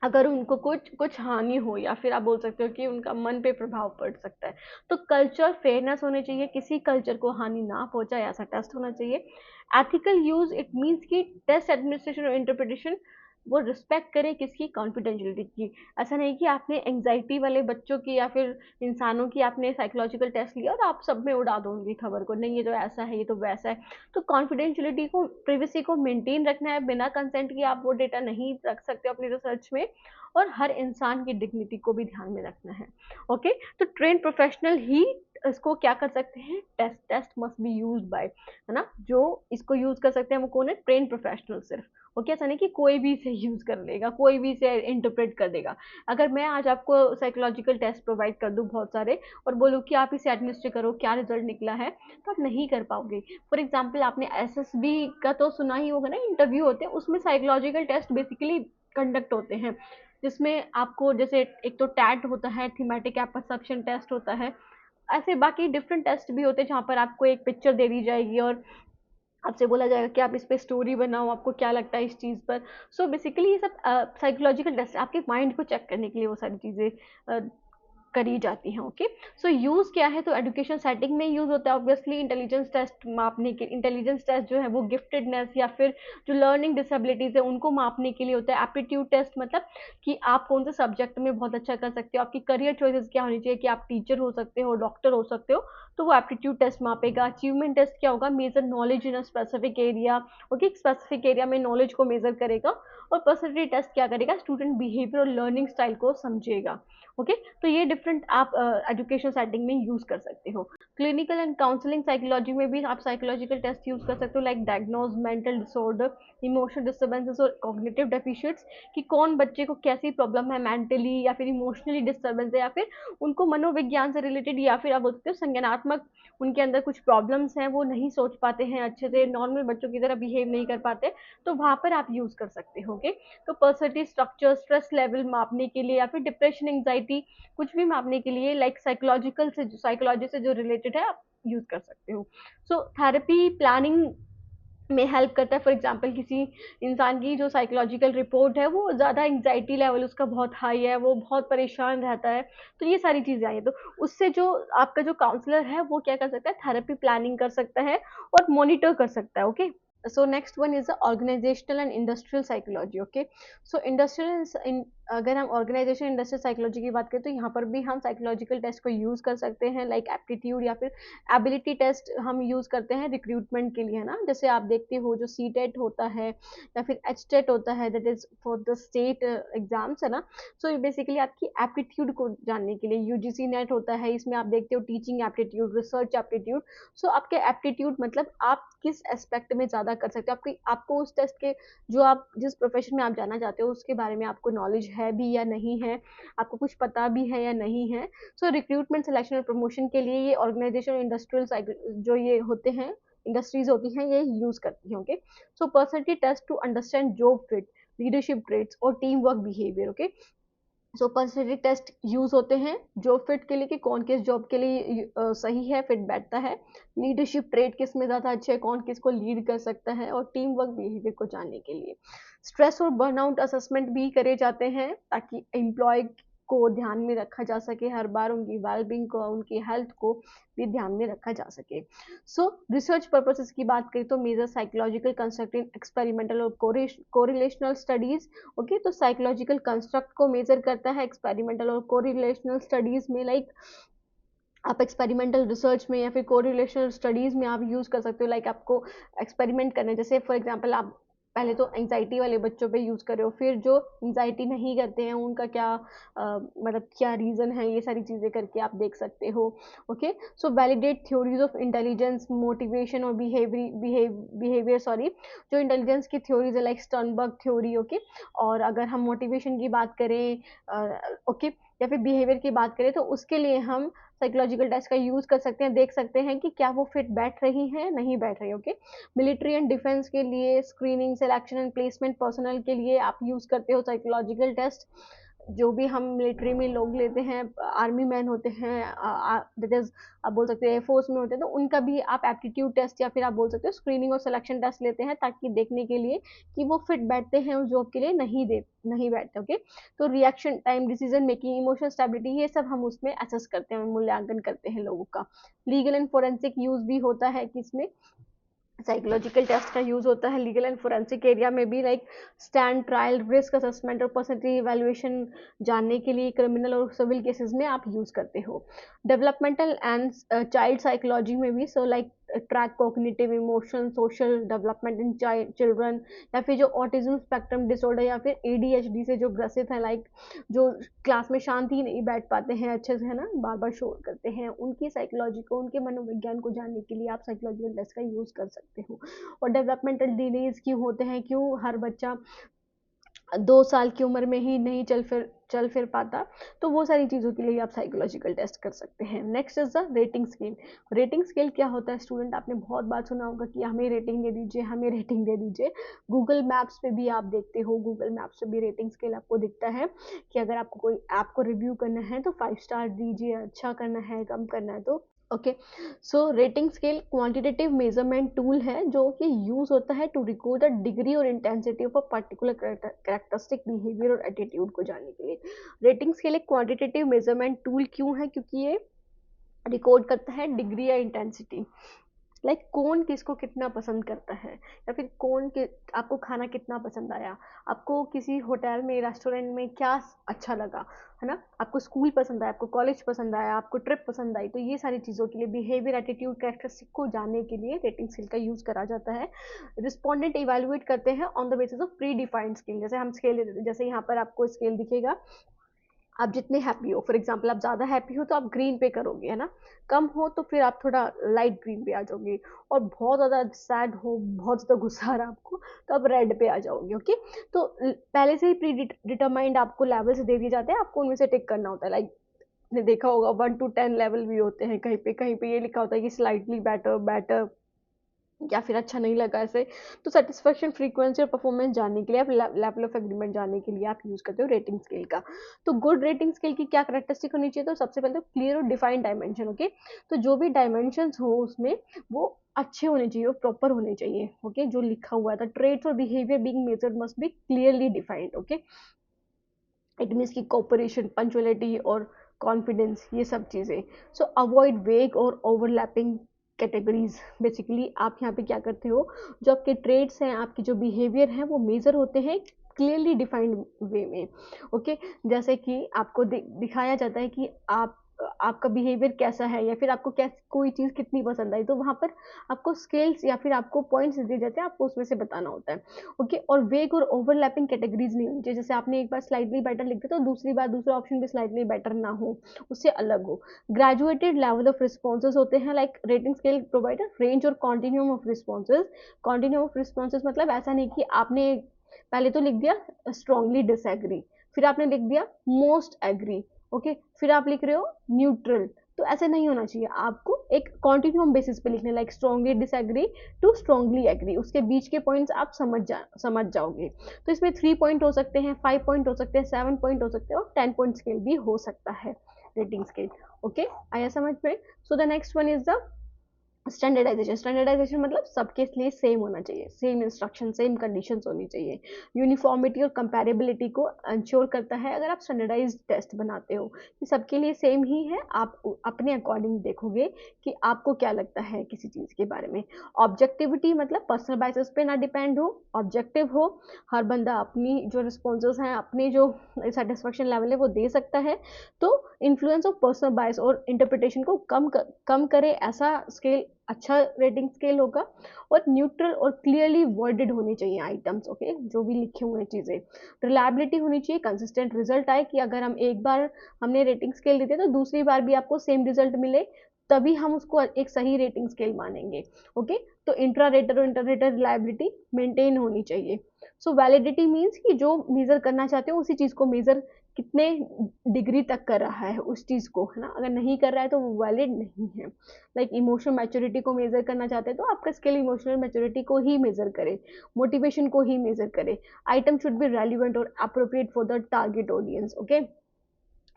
अगर उनको कुछ कुछ हानि हो, या फिर आप बोल सकते हो कि उनका मन पे प्रभाव पड़ सकता है। तो कल्चर फेयरनेस होने चाहिए, किसी कल्चर को हानि ना पहुंचाए ऐसा टेस्ट होना चाहिए। एथिकल यूज, इट मीन्स कि टेस्ट एडमिनिस्ट्रेशन और इंटरप्रिटेशन वो रिस्पेक्ट करे किसकी, कॉन्फिडेंशियलिटी की। ऐसा नहीं कि आपने एंग्जाइटी वाले बच्चों की या फिर इंसानों की आपने साइकोलॉजिकल टेस्ट लिया और आप सब में उड़ा दो उनकी खबर को, नहीं ये तो ऐसा है, ये तो वैसा है। तो कॉन्फिडेंशियलिटी को, प्रिवेसी को मेंटेन रखना है, बिना कंसेंट के आप वो डेटा नहीं रख सकते अपनी रिसर्च में, और हर इंसान की डिग्निटी को भी ध्यान में रखना है, ओके? तो ट्रेन प्रोफेशनल ही इसको क्या कर सकते हैं, test test must be use by, है ना? जो इसको यूज कर सकते हैं वो कौन है, ट्रेन प्रोफेशनल सिर्फ, ओके? ऐसा नहीं कि कोई भी इसे यूज कर लेगा, कोई भी इसे इंटरप्रेट कर देगा। अगर मैं आज आपको साइकोलॉजिकल टेस्ट प्रोवाइड कर दूं बहुत सारे और बोलूं कि आप इसे एडमिनिस्टर करो, क्या रिजल्ट निकला है, तो आप नहीं कर पाओगे। फॉर एग्जाम्पल आपने एसएसबी का तो सुना ही होगा ना, इंटरव्यू होते हैं उसमें साइकोलॉजिकल टेस्ट बेसिकली कंडक्ट होते हैं, जिसमें आपको जैसे एक तो टैट होता है, थीमेटिक परसेप्शन टेस्ट होता है, ऐसे बाकी डिफरेंट टेस्ट भी होते हैं जहाँ पर आपको एक पिक्चर दे दी जाएगी और आपसे बोला जाएगा कि आप इस पे स्टोरी बनाओ, आपको क्या लगता है इस चीज़ पर। सो बेसिकली ये सब साइकोलॉजिकल टेस्ट आपके माइंड को चेक करने के लिए वो सारी चीज़ें करी जाती हैं। ओके, सो यूज़ क्या है, तो एजुकेशन सेटिंग में यूज़ होता है ऑब्वियसली। इंटेलिजेंस टेस्ट मापने के, इंटेलिजेंस टेस्ट जो है वो गिफ्टेडनेस या फिर जो लर्निंग डिसेबिलिटीज़ है उनको मापने के लिए होता है। एप्टीट्यूड टेस्ट मतलब कि आप कौन से सब्जेक्ट में बहुत अच्छा कर सकते हो, आपकी करियर चॉइसेस क्या होनी चाहिए, कि आप टीचर हो सकते हो, डॉक्टर हो सकते हो, तो वो एप्टीट्यूड टेस्ट मापेगा। अचीवमेंट टेस्ट क्या होगा, measure knowledge in a specific area. Okay, specific area में नॉलेज को मेजर करेगा। और पर्सनैलिटी टेस्ट क्या करेगा, स्टूडेंट बिहेवियर और लर्निंग स्टाइल को समझेगा। ओके, तो ये डिफरेंट आप एजुकेशन सेटिंग में यूज कर सकते हो। क्लिनिकल एंड काउंसलिंग साइकोलॉजी में भी आप साइकोलॉजिकल टेस्ट यूज कर सकते हो, like diagnose mental disorder, emotional disturbances और कॉग्निटिव डेफिशिएंट्स, कि कौन बच्चे को कैसी प्रॉब्लम है, मेंटली या फिर इमोशनली डिस्टर्बेंस है, या फिर उनको मनोविज्ञान से रिलेटेड, या फिर आप बोल सकते हो संज्ञानात्मक उनके अंदर कुछ प्रॉब्लम्स हैं, वो नहीं सोच पाते हैं अच्छे से, नॉर्मल बच्चों की तरह बिहेव नहीं कर पाते, तो वहां पर आप यूज कर सकते हो। okay? तो पर्सनैलिटी स्ट्रक्चर, स्ट्रेस लेवल मापने के लिए, या फिर डिप्रेशन, एंग्जाइटी, कुछ भी मापने के लिए, लाइक साइकोलॉजिकल से, साइकोलॉजी से जो रिलेटेड है, आप यूज कर सकते हो। सो थेरेपी प्लानिंग में हेल्प करता है। फॉर एग्जांपल किसी इंसान की जो साइकोलॉजिकल रिपोर्ट है, वो ज़्यादा एंग्जाइटी लेवल उसका बहुत हाई है, वो बहुत परेशान रहता है, तो ये सारी चीज़ें आई हैं। तो उससे जो आपका जो काउंसलर है वो क्या कर सकता है, थेरेपी प्लानिंग कर सकता है और मॉनिटर कर सकता है। Okay, so next one is the organizational and industrial psychology. Okay, so industrial in, अगर हम ऑर्गेनाइजेशन इंडस्ट्रियल साइकोलॉजी की बात करें, तो यहाँ पर भी हम साइकोलॉजिकल टेस्ट को यूज़ कर सकते हैं, लाइक एप्टीट्यूड या फिर एबिलिटी टेस्ट हम यूज़ करते हैं रिक्रूटमेंट के लिए, है ना। जैसे आप देखते हो जो सी टेट होता है या फिर एच टेट होता है, that is for the state exams, है ना। सो ये बेसिकली आपकी एप्टीट्यूड को जानने के लिए। यूजीसी नेट होता है, इसमें आप देखते हो टीचिंग एप्टीट्यूड, रिसर्च एप्टीट्यूड। सो आपके एप्टीट्यूड मतलब आप किस एस्पेक्ट में ज़्यादा कर सकते हो, आपको उस टेस्ट के, जो आप जिस प्रोफेशन में आप जाना चाहते हो उसके बारे में आपको नॉलेज है भी या नहीं है, आपको कुछ पता भी है या नहीं है। सो रिक्रूटमेंट, सिलेक्शन और प्रमोशन के लिए ये ऑर्गेनाइजेशन, इंडस्ट्रियल जो ये होते हैं, इंडस्ट्रीज होती हैं, ये यूज करती हैं। Okay, so personality test to understand job fit, leadership traits और team work behaviour. Okay, so personality test use होते हैं जॉब फिट के लिए, कि कौन किस जॉब के लिए सही है, फिट बैठता है। लीडरशिप ट्रेट किस में ज़्यादा अच्छे है, कौन किसको लीड कर सकता है, और टीम वर्क बिहेवियर को जानने के लिए। स्ट्रेस और बर्नआउट असेसमेंट भी करे जाते हैं, ताकि एम्प्लॉय को ध्यान में रखा जा सके, हर बार उनकी वेलबींग को, उनकी हेल्थ को भी ध्यान में रखा जा सके। सो रिसर्च पर्पसेस की बात करें तो मेजर साइकोलॉजिकल कंस्ट्रक्टिव एक्सपेरिमेंटल और कोरिलेशनल स्टडीज। ओके, तो साइकोलॉजिकल कंस्ट्रक्ट को मेजर करता है एक्सपेरिमेंटल और कोरिलेशनल स्टडीज में, लाइक आप एक्सपेरिमेंटल रिसर्च में या फिर कोरिलेशनल स्टडीज में आप यूज कर सकते हो। लाइक आपको एक्सपेरिमेंट करना है, जैसे फॉर एग्जांपल आप पहले तो एंजाइटी वाले बच्चों पे यूज कर रहे हो, फिर जो एंजाइटी नहीं करते हैं उनका क्या मतलब क्या रीजन है, ये सारी चीजें करके आप देख सकते हो। Okay, so validate theories of intelligence, motivation और बिहेवियर, सॉरी, जो इंटेलिजेंस की थ्योरीज है, लाइक स्टर्नबर्ग थ्योरी। ओके, और अगर हम मोटिवेशन की बात करें, ओके, या फिर बिहेवियर की बात करें, तो उसके लिए हम साइकोलॉजिकल टेस्ट का यूज कर सकते हैं, देख सकते हैं कि क्या वो फिट बैठ रही है, नहीं बैठ रही। ओके, मिलिट्री एंड डिफेंस के लिए screening, selection and placement personal के लिए आप यूज करते हो साइकोलॉजिकल टेस्ट। जो भी हम मिलिट्री में लोग लेते हैं, आर्मी मैन होते हैं, दैट इज आप बोल सकते हैं एयरफोर्स में होते हैं, तो उनका भी आप एप्टीट्यूड टेस्ट या फिर आप बोल सकते हो स्क्रीनिंग और सिलेक्शन टेस्ट लेते हैं, ताकि देखने के लिए कि वो फिट बैठते हैं उस जॉब के लिए, नहीं बैठते। ओके, तो reaction time, decision making, emotional stability, ये सब हम उसमें असेस करते हैं, मूल्यांकन करते हैं लोगों का। लीगल एंड फोरेंसिक यूज भी होता है कि इसमें साइकोलॉजिकल टेस्ट का यूज होता है लीगल एंड फोरेंसिक एरिया में भी, like stand trial, risk assessment और पर्सनैलिटी इवैल्यूएशन जानने के लिए क्रिमिनल और सिविल केसेस में आप यूज करते हो। डेवलपमेंटल एंड चाइल्ड साइकोलॉजी में भी, so like track cognitive, emotion, social development in children, या फिर जो ऑटिज्म स्पेक्ट्रम डिसऑर्डर या फिर एडीएचडी से जो ग्रसित है, लाइक जो क्लास में शांति ही नहीं बैठ पाते हैं अच्छे से, है ना, बार बार शोर करते हैं, उनकी साइकोलॉजी को, उनके मनोविज्ञान को जानने के लिए आप साइकोलॉजिकल टेस्ट का यूज कर सकते हो। और डेवलपमेंटल डिलेज क्यों होते हैं, क्यों हर बच्चा 2 साल की उम्र में ही नहीं चल फिर पाता, तो वो सारी चीज़ों के लिए आप साइकोलॉजिकल टेस्ट कर सकते हैं। Next is the rating scale. Rating scale क्या होता है स्टूडेंट, आपने बहुत बार सुना होगा कि हमें रेटिंग दे दीजिए, हमें रेटिंग दे दीजिए। गूगल मैप्स पे भी आप देखते हो, गूगल मैप्स पे भी रेटिंग स्केल आपको दिखता है कि अगर आपको कोई ऐप को रिव्यू करना है तो 5 स्टार दीजिए, अच्छा करना है, कम करना है तो okay. So rating scale quantitative measurement tool है जो कि यूज होता है टू रिकॉर्ड द डिग्री और intensity of a particular characteristic behaviour और एटीट्यूड को जानने के लिए। रेटिंग स्केल एक क्वांटिटेटिव मेजरमेंट टूल क्यों है? क्योंकि ये रिकॉर्ड करता है डिग्री या इंटेंसिटी, लाइक कौन किसको कितना पसंद करता है, या फिर कौन के आपको खाना कितना पसंद आया, आपको किसी होटल में रेस्टोरेंट में क्या अच्छा लगा, है ना, आपको स्कूल पसंद आया, आपको कॉलेज पसंद आया, आपको ट्रिप पसंद आई। तो ये सारी चीज़ों के लिए बिहेवियर एटीट्यूड कैरेक्टरिस्टिक को जानने के लिए रेटिंग स्केल का यूज़ करा जाता है। रिस्पोंडेंट इवेलुएट करते हैं on the basis of pre defined scale. जैसे हम स्केल, जैसे यहाँ पर आपको स्केल दिखेगा, आप जितने हैप्पी हो, फॉर एग्जांपल आप ज़्यादा हैप्पी हो तो आप ग्रीन पे करोगे, है ना, कम हो तो फिर आप थोड़ा लाइट ग्रीन पे आ जाओगे, और बहुत ज़्यादा सैड हो, बहुत ज़्यादा गुस्सा आ रहा है आपको, तो आप रेड पे आ जाओगे। ओके, तो पहले से ही प्री डिटरमाइंड आपको लेवल्स दे दिए जाते हैं, आपको उनमें से टिक करना होता है। लाइक आपने देखा होगा 1 to 10 लेवल भी होते हैं, कहीं पे ये लिखा होता है कि स्लाइटली बेटर, बेटर, या फिर अच्छा नहीं लगा ऐसे। तो सेटिस्फेक्शन, फ्रीक्वेंसी और परफॉर्मेंस जानने के लिए, आप लेवल ऑफ एग्रीमेंट जानने के लिए आप यूज करते हो रेटिंग स्केल का। तो गुड रेटिंग स्केल की क्या करेक्टरिस्टिक होनी चाहिए? तो सबसे पहले तो क्लियर और डिफाइंड डायमेंशन। ओके, तो जो भी डायमेंशन हो उसमें वो अच्छे होने चाहिए और प्रॉपर होने चाहिए। ओके, जो लिखा हुआ था, ट्रेट्स और behaviour being measured must be clearly defined. Okay, it means की कोऑपरेशन, पंचुअलिटी और कॉन्फिडेंस, ये सब चीज़ें। सो अवॉइड वेग और ओवरलैपिंग कैटेगरीज। बेसिकली आप यहाँ पे क्या करते हो, जो आपके ट्रेड्स हैं, आपके जो बिहेवियर हैं, वो मेजर होते हैं क्लियरली डिफाइंड वे में। ओके, जैसे कि आपको दिखाया जाता है कि आपका बिहेवियर कैसा है, या फिर आपको कोई चीज़ कितनी पसंद आई, तो वहाँ पर आपको स्केल्स या फिर आपको पॉइंट्स दिए जाते हैं, आपको उसमें से बताना होता है। ओके, और वेग और ओवरलैपिंग कैटेगरीज नहीं होनी चाहिए। जैसे आपने एक बार स्लाइटली बेटर लिख दिया तो दूसरी बार दूसरा ऑप्शन भी स्लाइटली बेटर ना हो, उससे अलग हो। ग्रेजुएटेड लेवल ऑफ रिस्पॉन्सेज होते हैं, like rating scale provider range और continuum of responses. Continuum of responses मतलब ऐसा नहीं कि आपने पहले तो लिख दिया स्ट्रांगली डिसएग्री, फिर आपने लिख दिया मोस्ट एग्री, ओके, फिर आप लिख रहे हो न्यूट्रल। तो ऐसे नहीं होना चाहिए, आपको एक कॉन्टिन्यूम बेसिस पे लिखना, like strongly disagree to strongly agree, उसके बीच के पॉइंट्स आप समझ जाओगे। तो इसमें 3 पॉइंट हो सकते हैं, 5 पॉइंट हो सकते हैं, 7 पॉइंट हो सकते हैं, और 10 पॉइंट स्केल भी हो सकता है रेटिंग स्केल। ओके, आया समझ में? So the next one is the standardisation. Standardisation मतलब सबके लिए सेम होना चाहिए, सेम इंस्ट्रक्शन, सेम कंडीशंस होनी चाहिए। यूनिफॉर्मिटी और कंपैरेबिलिटी को इंश्योर करता है अगर आप स्टैंडर्डाइज्ड टेस्ट बनाते हो, कि सबके लिए सेम ही है, आप अपने अकॉर्डिंग देखोगे कि आपको क्या लगता है किसी चीज़ के बारे में। ऑब्जेक्टिविटी मतलब पर्सनल बाइसेस पे ना डिपेंड हो, ऑब्जेक्टिव हो, हर बंदा अपनी जो रिस्पॉन्सेज हैं, अपने जो सेटिस्फेक्शन लेवल है वो दे सकता है। तो इन्फ्लुएंस ऑफ पर्सनल बायस और इंटरप्रिटेशन को कम करे, ऐसा स्केल अच्छा रेटिंग स्केल होगा। और न्यूट्रल और क्लियरली वर्डेड होनी चाहिए आइटम्स। ओके, जो भी लिखे हुए चीज़ें। रिलायबिलिटी होनी चाहिए, कंसिस्टेंट रिजल्ट आए, कि अगर हम एक बार हमने रेटिंग स्केल दी थी तो दूसरी बार भी आपको सेम रिजल्ट मिले, तभी हम उसको एक सही रेटिंग स्केल मानेंगे। ओके, तो इंट्रा रेटर और इंटर रेटर रिलायबिलिटी मेंटेन होनी चाहिए। सो वैलिडिटी मीन्स कि जो मेजर करना चाहते हो उसी चीज़ को मेजर कितने डिग्री तक कर रहा है उस चीज़ को, है ना, अगर नहीं कर रहा है तो वो वैलिड नहीं है। लाइक इमोशनल मैच्योरिटी को मेजर करना चाहते हैं तो आपका स्केल इमोशनल मैच्योरिटी को ही मेजर करे, मोटिवेशन को ही मेजर करे। आइटम शुड बी रेलिवेंट और appropriate for the target audience. Okay,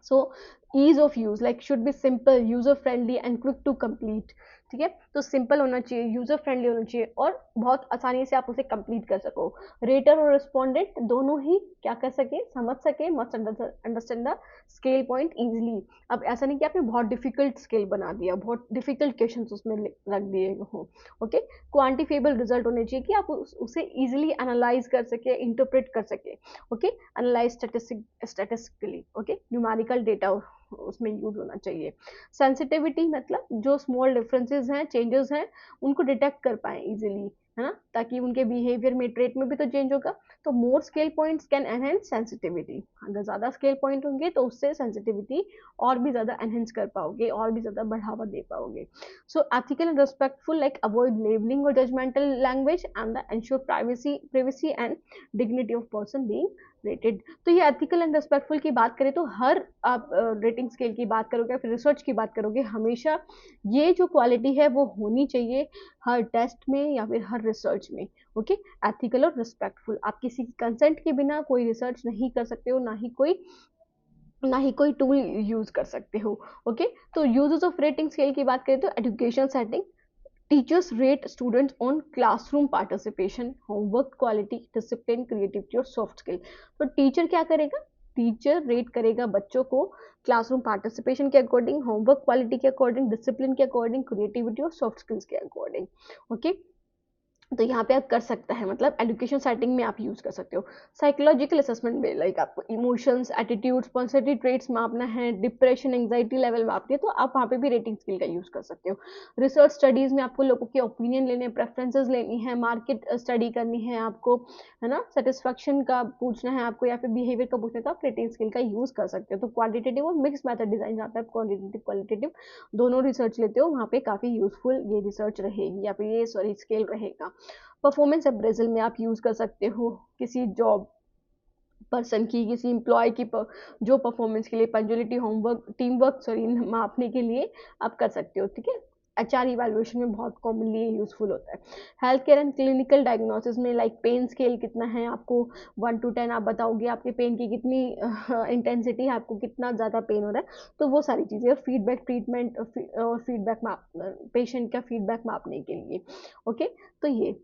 so ease of use, like should be simple, user friendly and quick to complete. ठीक है, तो सिंपल होना चाहिए, यूजर फ्रेंडली होना चाहिए, और बहुत आसानी से आप उसे कंप्लीट कर सको। रेटर और रिस्पोंडेंट दोनों ही क्या कर सके, समझ सके, must understand the scale point easily. अब ऐसा नहीं कि आपने बहुत डिफिकल्ट स्केल बना दिया, बहुत डिफिकल्ट क्वेश्चन उसमें रख दिए हो। ओके, क्वान्टिफेबल रिजल्ट होने चाहिए कि आप उसे इजिली एनालाइज कर सके, इंटरप्रेट कर सके। Okay, analyse statistically. Okay, numerical data उसमें यूज होना चाहिए। सेंसिटिविटी मतलब जो स्मॉल डिफरेंसेस हैं, चेंजेस हैं, उनको डिटेक्ट कर पाए इजीली, है ना, ताकि उनके बिहेवियर में, ट्रेट में भी तो चेंज होगा। तो more scale points can enhance sensitivity. अगर ज़्यादा स्केल पॉइंट होंगे तो उससे सेंसिटिविटी और भी ज़्यादा एनहेंस कर पाओगे, और भी ज़्यादा बढ़ावा दे पाओगे। So ethical and respectful, like avoid labelling और judgmental language and the ensure privacy and dignity of person being rated. तो ये एथिकल एंड रिस्पेक्टफुल की बात करें तो हर आप रेटिंग स्केल की बात करोगे, फिर रिसर्च की बात करोगे, हमेशा ये जो क्वालिटी है वो होनी चाहिए हर टेस्ट में या फिर हर रिसर्च में। ओके, एथिकल और रिस्पेक्टफुल, आप किसी की कंसेंट के बिना कोई रिसर्च नहीं कर सकते हो, ना ही कोई ना ही कोई टूल यूज कर सकते हो। ओके, तो यूजेस ऑफ रेटिंग स्केल की बात करें तो education setting, teachers rate students on classroom participation, homework quality, discipline, creativity और सॉफ्ट स्किल। तो टीचर क्या करेगा, टीचर रेट करेगा बच्चों को क्लासरूम पार्टिसिपेशन के अकॉर्डिंग, होमवर्क क्वालिटी के अकॉर्डिंग, डिसिप्लिन के अकॉर्डिंग, क्रिएटिविटी और सॉफ्ट स्किल्स के अकॉर्डिंग। ओके, तो यहाँ पे आप कर सकता है, मतलब एजुकेशन सेटिंग में आप यूज कर सकते हो। साइकोलॉजिकल असेसमेंट में लाइक आपको इमोशंस, एटीट्यूड्स, पर्सनैलिटी ट्रेट्स मापना है, डिप्रेशन, एंग्जाइटी लेवल मापनी है, तो आप वहाँ पे भी रेटिंग स्किल का यूज कर सकते हो। रिसर्च स्टडीज में आपको लोगों के ओपिनियन लेने, प्रेफरेंसेस लेनी है, मार्केट स्टडी करनी है आपको, है ना, सेटिस्फैक्शन का पूछना है आपको या फिर बिहेवियर का पूछना है, तो आप रेटिंग स्किल का यूज कर सकते हो। तो क्वांटिटेटिव और मिक्स मेथड डिजाइन, जहाँ पे आप क्वांटिटेटिव क्वालिटेटिव दोनों रिसर्च लेते हो, वहाँ पे काफी यूजफुल ये रिसर्च रहेगी या फिर ये सॉरी स्केल रहेगा। परफॉर्मेंस अप्रेजल में आप यूज कर सकते हो किसी जॉब पर्सन की, किसी एम्प्लॉय की जो परफॉर्मेंस के लिए पंजुअलिटी, होमवर्क, टीम वर्क सॉरी मापने के लिए आप कर सकते हो। ठीक है, एचआर इवैल्यूएशन में बहुत कॉमनली यूजफुल होता है। Health care and clinical diagnosis में लाइक पेन स्केल कितना है, आपको 1 to 10 आप बताओगे आपके पेन की कितनी इंटेंसिटी है, आपको कितना ज़्यादा पेन हो रहा है, तो वो सारी चीज़ें, फीडबैक ट्रीटमेंट और फीडबैक माप, पेशेंट का फीडबैक मापने के लिए। ओके, तो ये,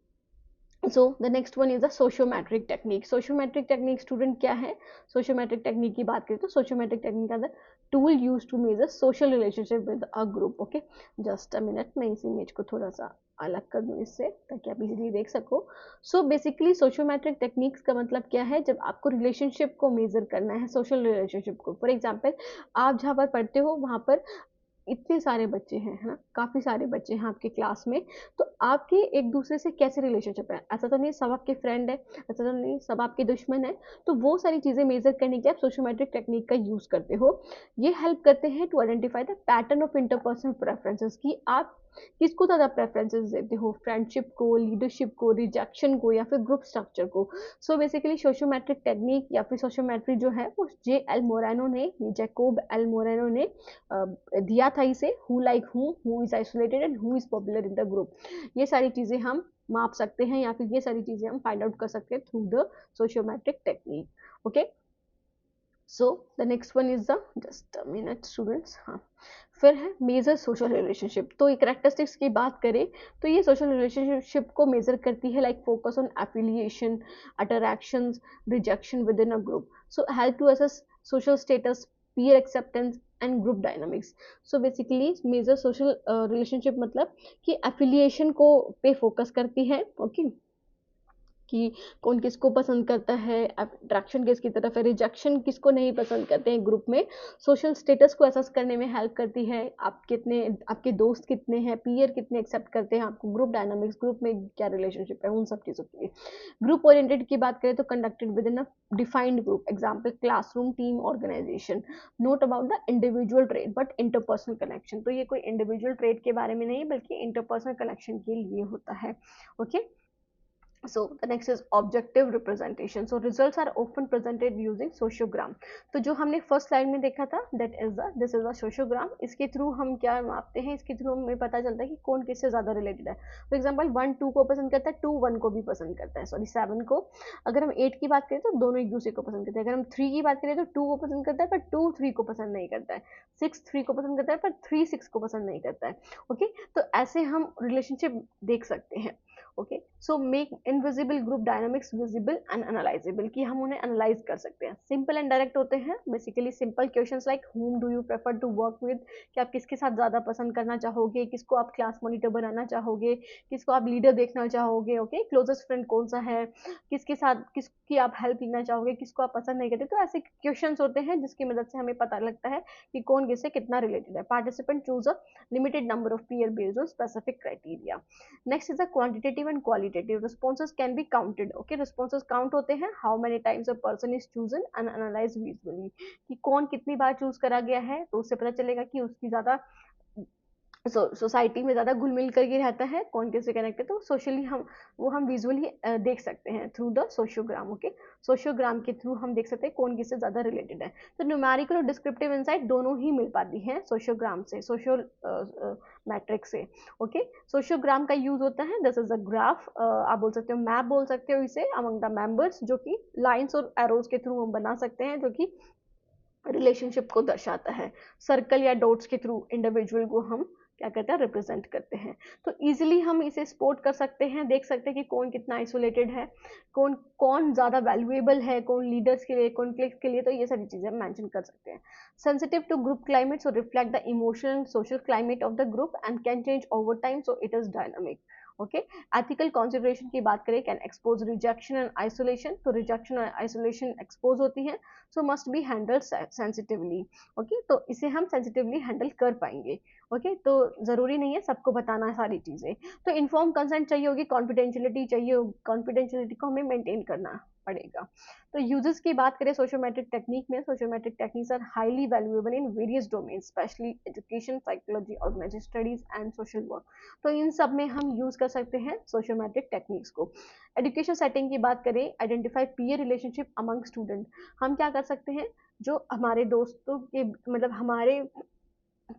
सो the next one is the sociometric technique. Sociometric technique student क्या है, सोशियोमेट्रिक टेक्निक की बात करें तो सोशियोमेट्रिक टेक्निक का अंदर tool use to measure social relationship with a group. Okay, just a minute, मैं इस इमेज को थोड़ा सा अलग कर दूं इससे ताकि आप इजीली देख सको। सो बेसिकली सोशियोमेट्रिक टेक्निक्स का मतलब क्या है, जब आपको रिलेशनशिप को मेजर करना है, सोशल रिलेशनशिप को, फॉर एग्जाम्पल आप जहाँ पर पढ़ते हो वहाँ पर इतने सारे बच्चे हैं, है ना, काफ़ी सारे बच्चे हैं आपके क्लास में, तो आपके एक दूसरे से कैसे रिलेशनशिप है, ऐसा तो नहीं सब आपके फ्रेंड है, ऐसा तो नहीं सब आपके दुश्मन है, तो वो सारी चीज़ें मेजर करने के लिए आप सोशियोमेट्रिक टेक्निक का यूज़ करते हो। ये हेल्प करते हैं to identify the pattern of interpersonal preferences, कि आप किसको ज़्यादा प्रेफरेंसेस देते हो, फ्रेंडशिप को, लीडरशिप को, रिजेक्शन को या फिर ग्रुप स्ट्रक्चर को। सो बेसिकली सोशियोमेट्रिक टेक्निक या फिर सोशियोमेट्री जो है वो जे एल मोरानो ने, ये जैकोब एल मोरानो ने दिया था इसे, who like who is isolated and who is popular in the group. ये सारी चीजें हम माप सकते हैं या फिर ये सारी चीजें हम फाइंड आउट कर सकते हैं through the sociometric technique. Okay, so the next one is the, just a minute students, हाँ, फिर है मेजर सोशल रिलेशनशिप। तो ये करेक्टरिस्टिक्स की बात करें तो ये सोशल रिलेशनशिप को मेजर करती है, like focus on affiliation, attractions, rejection within a group, so help to assess social status, peer acceptance and group dynamics। so basically measure social relationship मतलब कि एफिलिएशन को पे फोकस करती है। ओके, कि कौन किसको पसंद करता है, अट्रैक्शन किसकी तरफ है, रिजेक्शन किसको नहीं पसंद करते हैं ग्रुप में, सोशल स्टेटस को असेस करने में हेल्प करती है, आप कितने, आपके दोस्त कितने हैं, पीयर कितने एक्सेप्ट करते हैं आपको, ग्रुप डायनामिक्स, ग्रुप में क्या रिलेशनशिप है, उन सब चीज़ों के लिए। ग्रुप ओरिएंटेड की बात करें तो conducted within a defined group, example classroom, team, organisation, not about the individual trait but interpersonal connection. तो ये कोई इंडिविजुअल ट्रेड के बारे में नहीं बल्कि इंटरपर्सनल कनेक्शन के लिए होता है। Okay, so the next is objective representation, so results are often presented using sociogram। तो जो हमने फर्स्ट स्लाइड में देखा था that is the this is the sociogram, इसके थ्रू हम क्या मापते हैं, इसके थ्रू हमें पता चलता है कि कौन किससे ज़्यादा रिलेटेड है। फॉर एग्जाम्पल 1 2 को पसंद करता है, 2 1 को भी पसंद करता है, सॉरी 7 को। अगर हम 8 की बात करें तो दोनों एक दूसरे को पसंद करते हैं। अगर हम 3 की बात करें तो 2 को पसंद करता है पर 2 3 को पसंद नहीं करता है। 6 3 को पसंद करता है पर 3 6 को पसंद नहीं करता है। ओके, तो ऐसे हम रिलेशनशिप देख सकते हैं। Okay, so make invisible group dynamics visible and analysable, कि हम उन्हें एनालाइज कर सकते हैं। सिंपल एंड डायरेक्ट होते हैं, basically simple questions like whom do you prefer to work with, कि आप किसके साथ ज़्यादा पसंद करना चाहोगे, किसको आप क्लास मॉनिटर बनाना चाहोगे, किसको आप लीडर देखना चाहोगे, ओके, क्लोजेस्ट फ्रेंड कौन सा है, किसके साथ किसकी आप हेल्प लेना चाहोगे, किसको आप पसंद नहीं करते। तो ऐसे क्वेश्चन होते हैं जिसकी मदद से हमें पता लगता है कि कौन किससे कितना रिलेटेड है। Participant choose a limited number of peer based on specific criteria। next is the quantitative and qualitative responses can be counted। okay, responses count होते हैं, how many times a person is chosen and analyzed visually, कि कौन कितनी बार चूज करा गया है, तो उससे पता चलेगा कि उसकी ज्यादा सोसाइटी में ज़्यादा घुल मिल करके रहता है, कौन किससे कनेक्ट है, तो सोशली हम विजुअली देख सकते हैं थ्रू द सोशियोग्राम। ओके, सोशियोग्राम के थ्रू हम देख सकते हैं कौन किससे ज़्यादा रिलेटेड है। तो न्यूमेरिकल और डिस्क्रिप्टिव इंसाइट दोनों ही मिल पाती हैं सोशियोग्राम से, सोशियल मैट्रिक से। ओके, सोशियोग्राम का यूज होता है, दिस इज अ ग्राफ, आप बोल सकते हो मैप बोल सकते हो इसे, अमंग द मेंबर्स, जो कि लाइन्स और एरोज के थ्रू हम बना सकते हैं, जो कि रिलेशनशिप को दर्शाता है। सर्कल या डॉट्स के थ्रू इंडिविजुअल को हम क्या करते हैं, रिप्रेजेंट करते हैं। तो इजीली हम इसे स्पॉट कर सकते हैं, देख सकते हैं कि कौन कितना आइसोलेटेड है, कौन कौन ज़्यादा वैल्यूएबल है, कौन लीडर्स के लिए, कॉन्फ्लिक्ट के लिए। तो ये सारी चीज़ें हम मेंशन कर सकते हैं। Sensitive to group climate, so reflect the emotional and social climate of the group and can change over time, so it is dynamic. Okay, ethical consideration की बात करें, can expose rejection and isolation, तो रिजेक्शन और आइसोलेशन एक्सपोज होती है, so must be handled sensitively. Okay, तो इसे हम सेंसिटिवली हैंडल कर पाएंगे। ओके, तो जरूरी नहीं है सबको बताना सारी चीजें। तो इन्फॉर्म कंसेंट चाहिए होगी, कॉन्फिडेंशियलिटी चाहिए होगी, कॉन्फिडेंशियलिटी को हमें मेंटेन करना पड़ेगा। तो यूजेस की बात करें सोशियोमेट्रिक टेक्निक में, sociometric techniques are highly valuable in various domains, specially education, psychology, organisation studies and social work. तो इन सब में हम यूज कर सकते हैं सोशियोमेट्रिक टेक्निक्स को। एजुकेशन सेटिंग की बात करें, identify peer relationship among student. हम क्या कर सकते हैं, जो हमारे दोस्तों के मतलब हमारे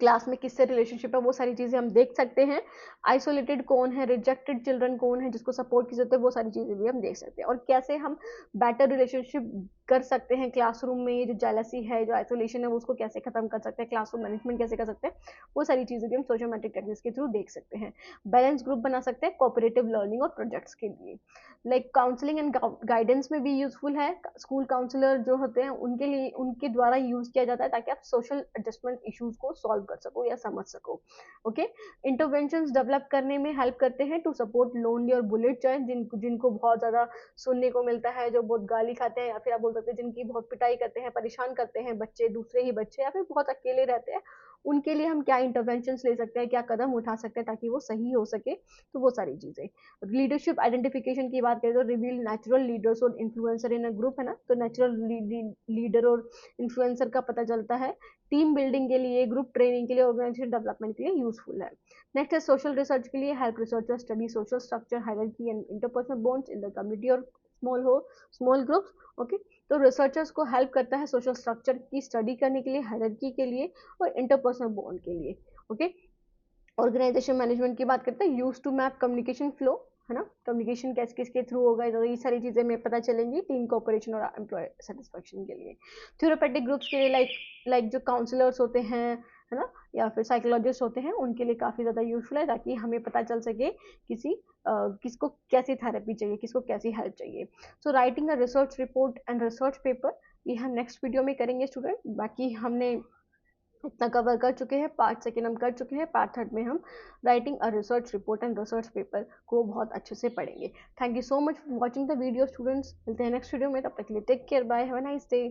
क्लास में किससे रिलेशनशिप है, वो सारी चीज़ें हम देख सकते हैं। आइसोलेटेड कौन है, रिजेक्टेड चिल्ड्रन कौन है, जिसको सपोर्ट की जरूरत है, वो सारी चीज़ें भी हम देख सकते हैं। और कैसे हम बेटर रिलेशनशिप कर सकते हैं क्लासरूम में, ये जो जेलसी है, जो आइसोलेशन है, वो उसको कैसे खत्म कर सकते हैं, क्लासरूम मैनेजमेंट कैसे कर सकते हैं, वो सारी चीज़ें भी हम सोशियोमेट्रिक टेक्निक्स के थ्रू देख सकते हैं। बैलेंस ग्रुप बना सकते हैं कोऑपरेटिव लर्निंग और प्रोजेक्ट्स के लिए। लाइक काउंसलिंग एंड गाइडेंस में भी यूजफुल है। स्कूल काउंसलर जो होते हैं उनके लिए, उनके द्वारा यूज किया जाता है ताकि आप सोशल एडजस्टमेंट इश्यूज को सॉल्व कर सको या समझ सको। ओके, इंटरवेंशंस डेवलप करने में हेल्प करते हैं टू सपोर्ट लोनली और बुलेट चाइल्ड, जिनको बहुत ज़्यादा सुनने को मिलता है, जो बहुत गाली खाते हैं, या फिर आप बोल सकते हैं जिनकी बहुत पिटाई करते हैं, परेशान करते हैं बच्चे, दूसरे ही बच्चे, या फिर बहुत अकेले रहते हैं। उनके लिए हम क्या इंटरवेंशंस ले सकते हैं, क्या कदम उठा सकते हैं ताकि वो सही हो सके। तो वो सारी चीज़ें। लीडरशिप आइडेंटिफिकेशन की बात करें तो रिवील नेचुरल लीडर्स और इन्फ्लुएंसर इन अ ग्रुप, है ना। तो नेचुरल लीडर और इन्फ्लुएंसर का पता चलता है। टीम बिल्डिंग के लिए, ग्रुप ट्रेनिंग के लिए, ऑर्गेनाइजेशन डेवलपमेंट के लिए यूजफुल है। नेक्स्ट है सोशल रिसर्च के लिए, help researcher study social structure, hierarchy and interpersonal bonds in the community और स्मॉल ग्रुप्स। ओके, तो रिसर्चर्स को हेल्प करता है सोशल स्ट्रक्चर की स्टडी करने के लिए, हायरार्की के लिए और इंटरपर्सनल बॉन्ड के लिए। ओके, ऑर्गेनाइजेशन मैनेजमेंट की बात करते हैं, use to map communication flow, है ना। कम्युनिकेशन कैसे किसके थ्रू होगा, तो ये सारी चीज़ें हमें पता चलेंगी टीम कोऑपरेशन और एम्प्लॉय सेटिस्फेक्शन के लिए। थ्योरेपेटिक ग्रुप्स के लिए लाइक जो काउंसलर्स होते हैं, है ना, या फिर साइकोलॉजिस्ट होते हैं, उनके लिए काफ़ी ज़्यादा यूजफुल है ताकि हमें पता चल सके किसको कैसी थेरेपी चाहिए, किसको कैसी हेल्प चाहिए। So writing a research report and research paper, ये हम नेक्स्ट वीडियो में करेंगे स्टूडेंट। बाकी हमने इतना कवर कर चुके हैं, पार्ट सेकेंड हम कर चुके हैं, पार्ट थर्ड में हम writing a research report and research paper को बहुत अच्छे से पढ़ेंगे। Thank you so much for watching the video students. मिलते हैं नेक्स्ट वीडियो में, तब तक के लिए take care, bye, have a nice day.